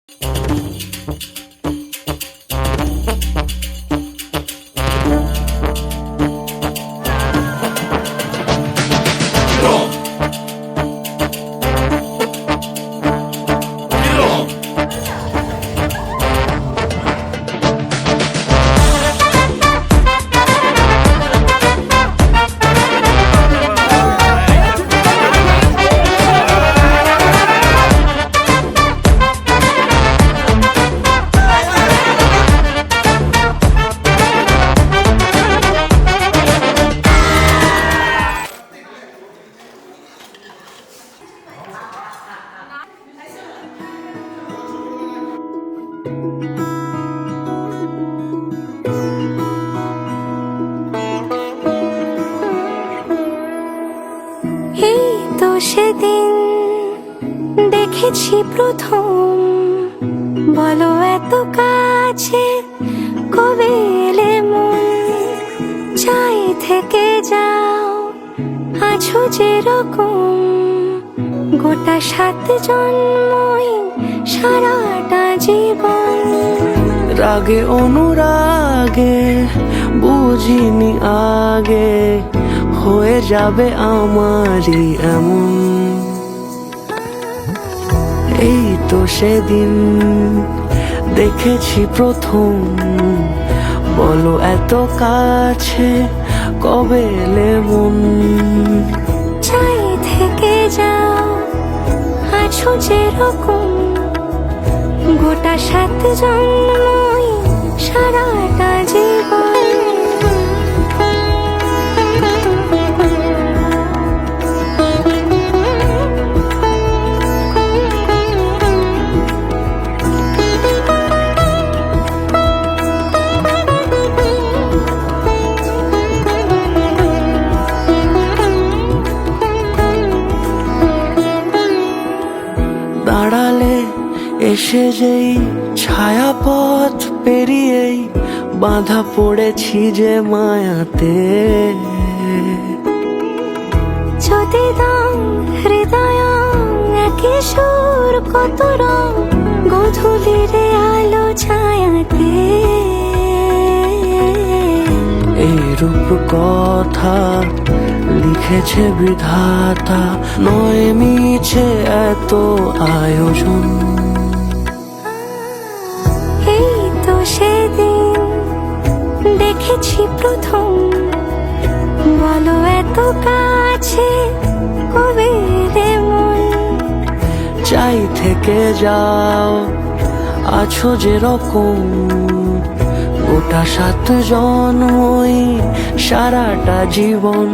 এই তো সেদিন দেখেছি প্রথম, বলো এত কাছে কবে এলে মন, চাই থেকে যাও আছো যেরকম, গোটা 7 জন্মই সারাটা জীবন। রাগে অনুরাগে বুঝিনি আগে, হয়ে যাবে আমারই এমন। এই তো সেদিন দেখেছি প্রথম, বলো এত কাছে কবে এলে মন, চাই থেকে যাও আছো যেরকম, গোটা 7 জন্মই সারাটা জীবন। দাঁড়ালে এসে যেই ছায়াপথ পেরিয়েই বাঁধা পড়েছি যে মায়াতে। যদি দাও হৃদয় একই সুর কত রং, গধূলিরে আলো ছায়াতে। এই রূপ কথা লিখেছে বিধাতা, নয় মিছে এত আয়োজন। এই তো সেদিন দেখেছি প্রথম, বলো এত কাছে কবে এলে মন, চাই থেকে যাও আছো যেরকম, গোটা 7 জন্মই সারাটা জীবন।